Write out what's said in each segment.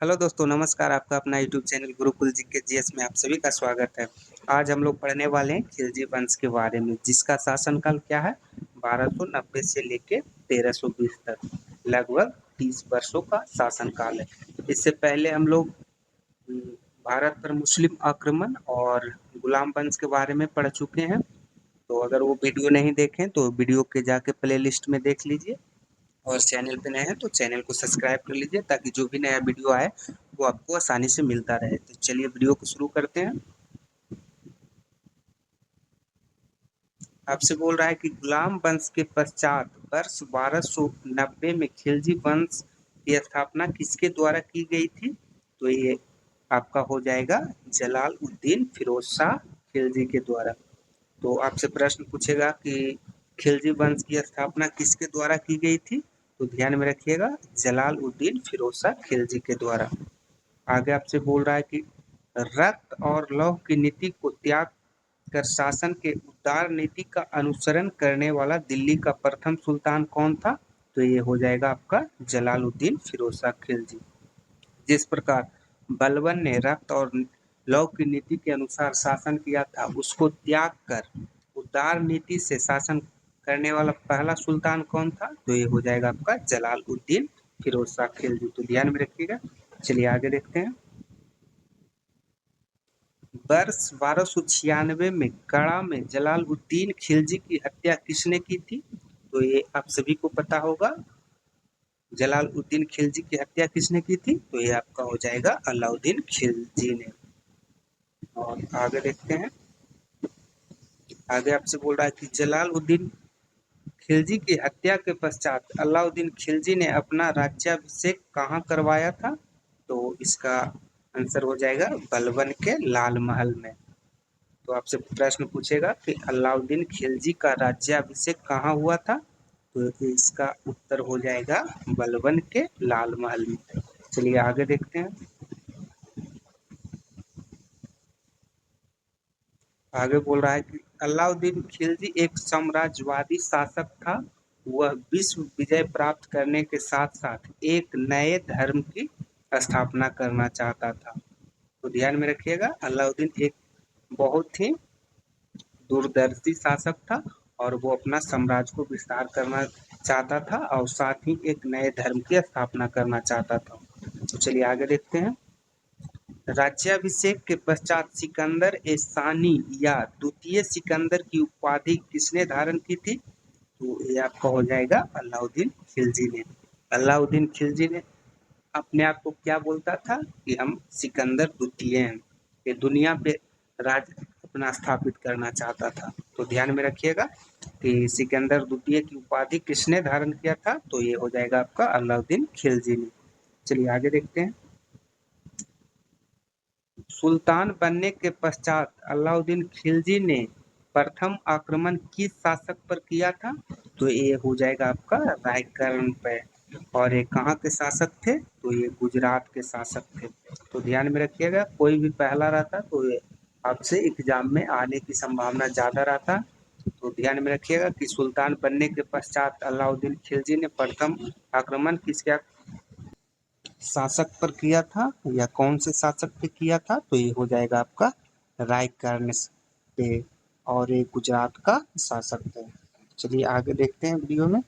Hello दोस्तों, नमस्कार। आपका अपना YouTube channel Gurukul GK GS में आप सभी का स्वागत है। आज हम लोग पढ़ने वाले हैं खिलजी वंश के बारे में, जिसका शासनकाल क्या है? 1290 से लेके 1320 तक, लगभग 30 वर्षों का शासनकाल है। इससे पहले हम लोग हम्म, भारत पर मुस्लिम आक्रमण और गुलाम वंश के बारे में पढ़ चुके हैं। तो अगर वो वीडियो नहीं देखें तो वीडियो के जाके प्ले लिस्ट में देख लीजिए, और चैनल पे नए हैं तो चैनल को सब्सक्राइब कर लीजिए, ताकि जो भी नया वीडियो आए वो आपको आसानी से मिलता रहे। तो चलिए वीडियो को शुरू करते हैं। आपसे बोल रहा है कि गुलाम वंश के पश्चात वर्ष 1290 में खिलजी वंश की स्थापना किसके द्वारा की गई थी? तो ये आपका हो जाएगा जलाल उद्दीन फिरोज शाह खिलजी के द्वारा। तो आपसे प्रश्न पूछेगा कि खिलजी वंश की स्थापना किसके द्वारा की गई थी? तो ध्यान में रखिएगा, जलाल उद्दीन फिरोज शाह खिलजी के द्वारा। आगे आपसे बोल रहा है कि रक्त और लौह की नीति को त्याग कर शासन के उदार नीति का अनुसरण करने वाला दिल्ली का प्रथम सुल्तान कौन था? तो ये हो जाएगा आपका जलालुद्दीन फिरोज शाह खिलजी। जिस प्रकार बलबन ने रक्त और लौ की नीति के अनुसार शासन किया था, उसको त्याग कर उदार नीति से शासन करने वाला पहला सुल्तान कौन था? तो ये हो जाएगा आपका जलालुद्दीन फिरोज शाह खिलजी। तो ध्यान में रखिएगा। चलिए आगे देखते हैं। वर्ष 1296 में कड़ा में जलालुद्दीन खिलजी की हत्या किसने की थी? तो ये आप सभी को पता होगा। जलालुद्दीन खिलजी की हत्या किसने की थी? तो ये आपका हो जाएगा अलाउद्दीन खिलजी ने। और आगे देखते हैं। आगे आपसे बोल रहा है कि जलालुद्दीन खिलजी की हत्या के पश्चात अलाउद्दीन खिलजी ने अपना राज्याभिषेक कहाँ करवाया था? तो इसका आंसर हो जाएगा बलबन के लाल महल में। तो आपसे प्रश्न पूछेगा कि अलाउद्दीन खिलजी का राज्याभिषेक कहाँ हुआ था? तो इसका उत्तर हो जाएगा बलबन के लाल महल में। चलिए आगे देखते हैं। आगे बोल रहा है कि अलाउद्दीन खिलजी एक साम्राज्यवादी शासक था। वह विश्व विजय प्राप्त करने के साथ साथ एक नए धर्म की स्थापना करना चाहता था। तो ध्यान में रखिएगा, अलाउद्दीन एक बहुत ही दूरदर्शी शासक था, और वो अपना साम्राज्य को विस्तार करना चाहता था, और साथ ही एक नए धर्म की स्थापना करना चाहता था। तो चलिए आगे देखते हैं। राज्याभिषेक के पश्चात सिकंदर ए सानी या द्वितीय सिकंदर की उपाधि किसने धारण की थी? तो ये आपका हो जाएगा अलाउद्दीन खिलजी ने। अलाउद्दीन खिलजी ने अपने आप को क्या बोलता था? कि हम सिकंदर द्वितीय हैं। ये दुनिया पे राज अपना स्थापित करना चाहता था। तो ध्यान में रखिएगा कि सिकंदर द्वितीय की उपाधि किसने धारण किया था? तो ये हो जाएगा आपका अलाउद्दीन खिलजी ने। चलिए आगे देखते हैं। सुल्तान बनने के पश्चात अलाउद्दीन खिलजी ने प्रथम आक्रमण किस शासक पर किया था? तो ये हो जाएगा आपका रायकर्ण पे। और ये कहाँ के शासक थे? तो ये गुजरात के शासक थे। तो ध्यान में रखिएगा, कोई भी पहला रहता तो ये आपसे एग्जाम में आने की संभावना ज़्यादा रहता। तो ध्यान में रखिएगा कि सुल्तान बनने के पश्चात अलाउद्दीन खिलजी ने प्रथम आक्रमण किसके शासक पर किया था, या कौन से शासक पे किया था? तो ये हो जाएगा आपका रायकर्ण पे, और ये गुजरात का शासक थे। चलिए आगे देखते हैं वीडियो में।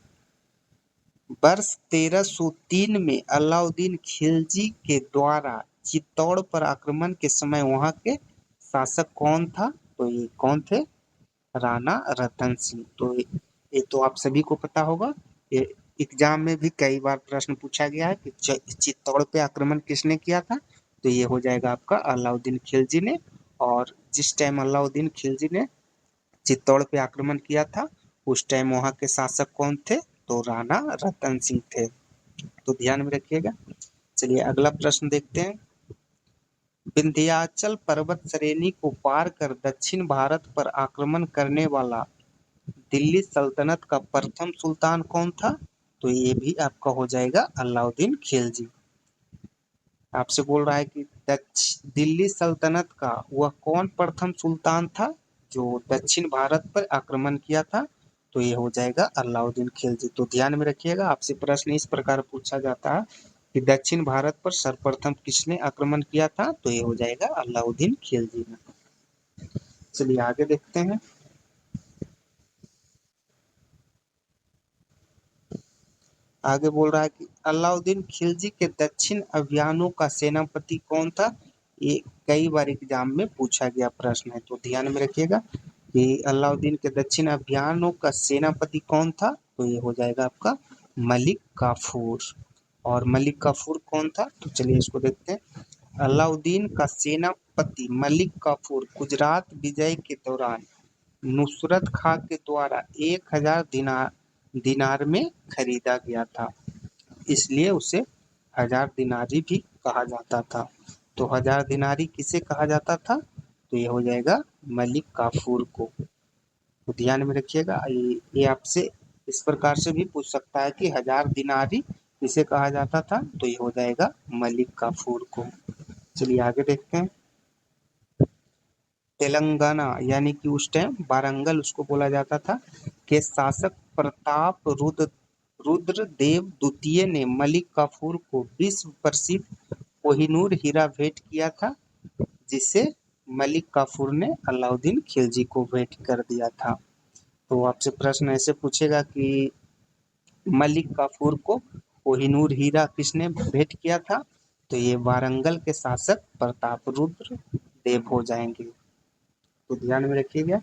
वर्ष 1303 में अलाउद्दीन खिलजी के द्वारा चित्तौड़ पर आक्रमण के समय वहां के शासक कौन था? तो ये कौन थे? राणा रतन सिंह। तो ये तो आप सभी को पता होगा। ये एग्जाम में भी कई बार प्रश्न पूछा गया है कि चित्तौड़ पे आक्रमण किसने किया था? तो ये हो जाएगा आपका अलाउद्दीन खिलजी ने। और जिस टाइम अलाउद्दीन खिलजी ने चित्तौड़ पे आक्रमण किया था, उस टाइम वहां के शासक कौन थे? तो राणा रतन सिंह थे। तो ध्यान में रखिएगा। चलिए अगला प्रश्न देखते हैं। विंध्याचल पर्वत श्रेणी को पार कर दक्षिण भारत पर आक्रमण करने वाला दिल्ली सल्तनत का प्रथम सुल्तान कौन था? तो ये भी आपका हो जाएगा अलाउद्दीन खिलजी। आपसे बोल रहा है कि दिल्ली सल्तनत का वह कौन प्रथम सुल्तान था जो दक्षिण भारत पर आक्रमण किया था? तो ये हो जाएगा अलाउद्दीन खिलजी। तो ध्यान में रखिएगा, आपसे प्रश्न इस प्रकार पूछा जाता है कि दक्षिण भारत पर सर्वप्रथम किसने आक्रमण किया था, तो ये हो जाएगा अलाउद्दीन खिलजी ने। चलिए आगे देखते हैं। आगे बोल रहा है कि अलाउद्दीन खिलजी के दक्षिण अभियानों का सेनापति कौन था। ये कई बार एग्जाम में पूछा गया प्रश्न है, तो ध्यान में रखिएगा कि अलाउद्दीन के दक्षिण अभियानों का सेनापति कौन था, तो ये हो जाएगा आपका मलिक काफूर। और मलिक काफूर कौन था, तो चलिए इसको देखते हैं। अलाउद्दीन का सेनापति मलिक काफूर गुजरात विजय के दौरान नुसरत खां के द्वारा 1000 दिनार में खरीदा गया था, इसलिए उसे हजार दिनारी भी कहा जाता था। तो हजार दिनारी किसे कहा जाता था, तो ये हो जाएगा मलिक काफूर को। तो ध्यान में रखिएगा, ये आपसे इस प्रकार से भी पूछ सकता है कि हजार दिनारी किसे कहा जाता था, तो ये हो जाएगा मलिक काफूर को। चलिए आगे देखते हैं। तेलंगाना यानी कि उस टाइम वारंगल उसको बोला जाता था, के शासक प्रताप रुद्र देव द्वितीय ने मलिक काफूर को विश्व प्रसिद्ध कोहिनूर हीरा भेंट किया था, जिसे मलिक काफूर ने अलाउद्दीन खिलजी को भेंट कर दिया था। तो आपसे प्रश्न ऐसे पूछेगा कि मलिक काफूर को कोहिनूर हीरा किसने भेंट किया था, तो ये वारंगल के शासक प्रताप रुद्र देव हो जाएंगे। तो ध्यान में रखिएगा।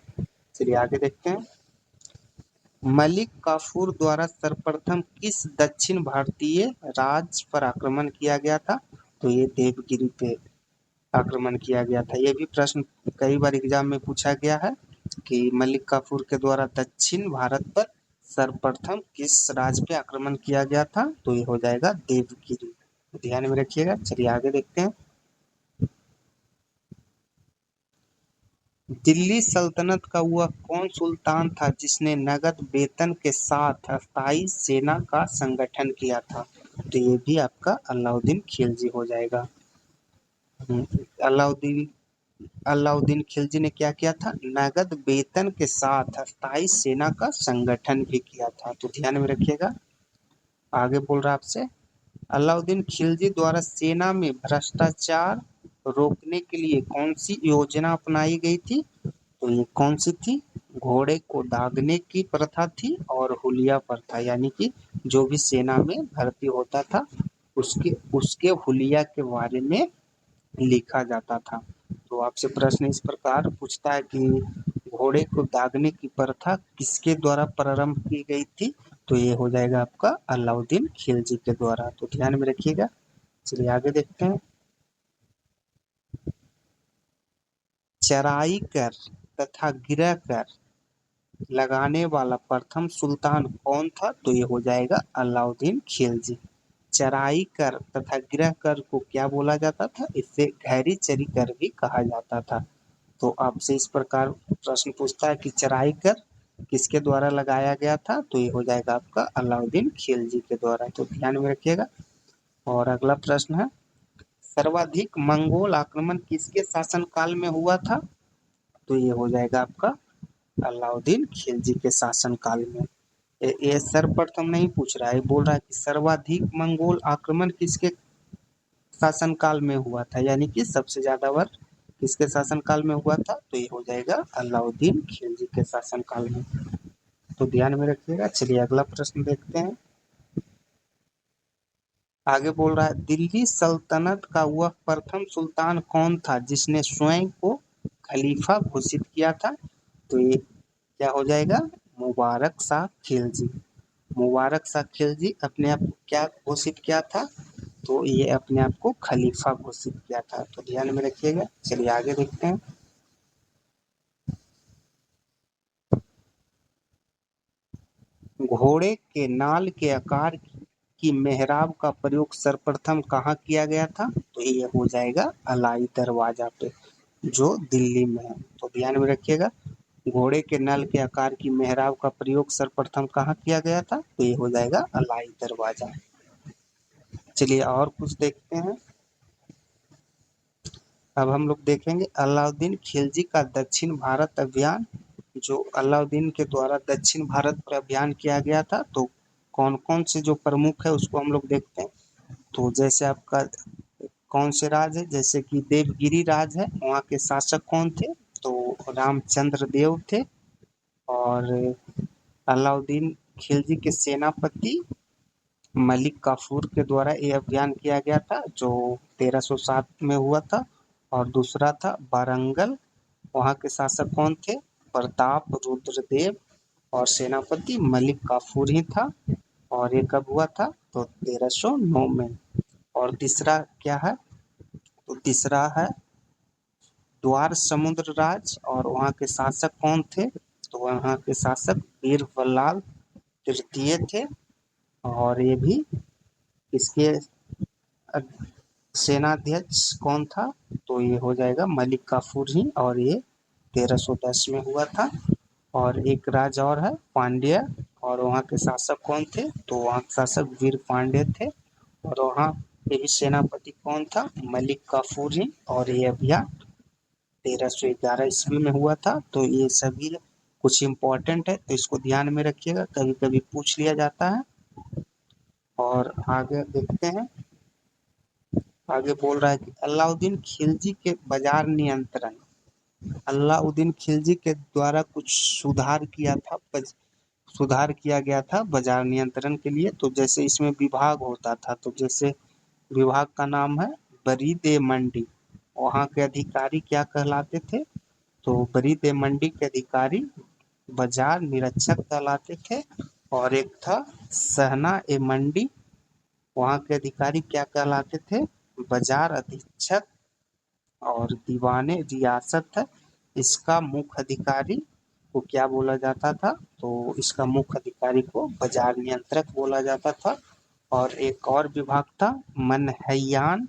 चलिए आगे देखते हैं। मलिक काफूर द्वारा सर्वप्रथम किस दक्षिण भारतीय राज्य पर आक्रमण किया गया था, तो ये देवगिरी पे आक्रमण किया गया था। ये भी प्रश्न कई बार एग्जाम में पूछा गया है कि मलिक काफूर के द्वारा दक्षिण भारत पर सर्वप्रथम किस राज्य पे आक्रमण किया गया था, तो ये हो जाएगा देवगिरी। ध्यान में रखिएगा। चलिए आगे देखते हैं। दिल्ली सल्तनत का वह कौन सुल्तान था जिसने नगद वेतन के साथ अस्थायी सेना का संगठन किया था, तो ये भी आपका अलाउद्दीन खिलजी हो जाएगा। अलाउद्दीन अलाउद्दीन खिलजी ने क्या किया था, नगद वेतन के साथ अस्थायी सेना का संगठन भी किया था। तो ध्यान में रखिएगा। आगे बोल रहा है आपसे, अलाउद्दीन खिलजी द्वारा सेना में भ्रष्टाचार रोकने के लिए कौन सी योजना अपनाई गई थी, तो ये कौन सी थी, घोड़े को दागने की प्रथा थी और हुलिया प्रथा, यानी कि जो भी सेना में भर्ती होता था उसके उसके हुलिया के बारे में लिखा जाता था। तो आपसे प्रश्न इस प्रकार पूछता है कि घोड़े को दागने की प्रथा किसके द्वारा प्रारंभ की गई थी, तो ये हो जाएगा आपका अलाउद्दीन खिलजी के द्वारा। तो ध्यान में रखिएगा। चलिए आगे देखते हैं। चराई कर तथा गिरह कर लगाने वाला प्रथम सुल्तान कौन था, तो ये हो जाएगा अलाउद्दीन खिलजी। चराई कर तथा गिरह कर को क्या बोला जाता था, इससे गहरी चरी कर भी कहा जाता था। तो आपसे इस प्रकार प्रश्न पूछता है कि चराई कर किसके द्वारा लगाया गया था, तो ये हो जाएगा आपका अलाउद्दीन खिलजी के द्वारा। तो ध्यान में रखिएगा। और अगला प्रश्न है, सर्वाधिक मंगोल आक्रमण किसके शासनकाल में हुआ था, तो ये हो जाएगा आपका अलाउद्दीन खिलजी के शासनकाल में। ये सर्वप्रथम नहीं पूछ रहा है, बोल रहा है कि सर्वाधिक मंगोल आक्रमण किसके शासनकाल में हुआ था, यानी कि सबसे ज्यादा बार किसके शासनकाल में हुआ था, तो ये हो जाएगा अलाउद्दीन खिलजी के शासनकाल में। तो ध्यान में रखिएगा। चलिए अगला प्रश्न देखते हैं। आगे बोल रहा है, दिल्ली सल्तनत का वह प्रथम सुल्तान कौन था जिसने स्वयं को खलीफा घोषित किया था, तो ये क्या हो जाएगा, मुबारक शाह खिलजी। मुबारक शाह खिलजी अपने आप को क्या घोषित किया था, तो ये अपने आप को खलीफा घोषित किया था। तो ध्यान में रखिएगा। चलिए आगे देखते हैं। घोड़े के नाल के आकार की मेहराब का प्रयोग सर्वप्रथम कहाँ किया गया था, तो ये हो जाएगा अलाई दरवाजा पे, जो दिल्ली में है। तो ध्यान में रखिएगा। घोड़े के नल के आकार की मेहराब का प्रयोग सर्वप्रथम कहाँ किया गया था, तो ये हो जाएगा अलाई दरवाजा। चलिए और कुछ देखते हैं। अब हम लोग देखेंगे अलाउद्दीन खिलजी का दक्षिण भारत अभियान, जो अलाउद्दीन के द्वारा दक्षिण भारत पर अभियान किया गया था, तो कौन कौन से जो प्रमुख है उसको हम लोग देखते हैं। तो जैसे आपका कौन से राज है, जैसे कि देवगिरी राज है, वहाँ के शासक कौन थे? तो रामचंद्र देव थे। और अलाउद्दीन खिलजी के सेनापति मलिक काफूर के द्वारा ये अभियान किया गया था, जो 1307 में हुआ था। और दूसरा था वारंगल, वहाँ के शासक कौन थे? प्रताप रुद्रदेव, और सेनापति मलिक काफूर ही था। और ये कब हुआ था? तो 1309 में। और तीसरा क्या है? तो तीसरा है द्वार समुद्र राज, और वहाँ के शासक कौन थे? तो वहाँ के शासक बीरबल तृतीय थे। और ये भी इसके सेनाध्यक्ष कौन था? तो ये हो जाएगा मलिक काफूर ही, और ये 1310 में हुआ था। और एक राज और है पांड्य, और वहाँ के शासक कौन थे? तो वहाँ के शासक वीर पांड्य थे। और वहाँ ये भी सेनापति कौन था? मलिक काफूर ही। और ये अभियान 1311 ईस्वी में हुआ था। तो ये सभी कुछ इम्पोर्टेंट है, तो इसको ध्यान में रखिएगा, कभी कभी पूछ लिया जाता है। और आगे देखते हैं। आगे बोल रहा है कि अलाउद्दीन खिलजी के बाजार नियंत्रण, अलाउद्दीन खिलजी के द्वारा कुछ सुधार किया गया था बाजार नियंत्रण के लिए। तो जैसे इसमें विभाग होता था, तो जैसे विभाग का नाम है बरीद ए मंडी, वहाँ के अधिकारी क्या कहलाते थे? तो बरीद ए मंडी के अधिकारी बाजार निरीक्षक कहलाते थे। और एक था सहना ए मंडी, वहाँ के अधिकारी क्या कहलाते थे? बाजार अधीक्षक। और दीवाने रियासत है, इसका मुख्य अधिकारी को क्या बोला जाता था? तो इसका मुख्य अधिकारी को बाजार नियंत्रक बोला जाता था। और एक और विभाग था मनहैयान,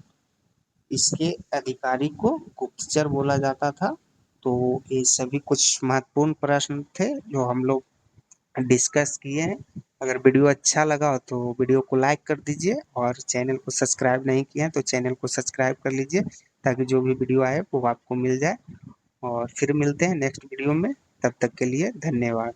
इसके अधिकारी को गुप्तचर बोला जाता था। तो ये सभी कुछ महत्वपूर्ण प्रश्न थे जो हम लोग डिस्कस किए हैं। अगर वीडियो अच्छा लगा हो तो वीडियो को लाइक कर दीजिए, और चैनल को सब्सक्राइब नहीं किए हैं तो चैनल को सब्सक्राइब कर लीजिए, ताकि जो भी वीडियो आए वो आपको मिल जाए। और फिर मिलते हैं नेक्स्ट वीडियो में, तब तक के लिए धन्यवाद।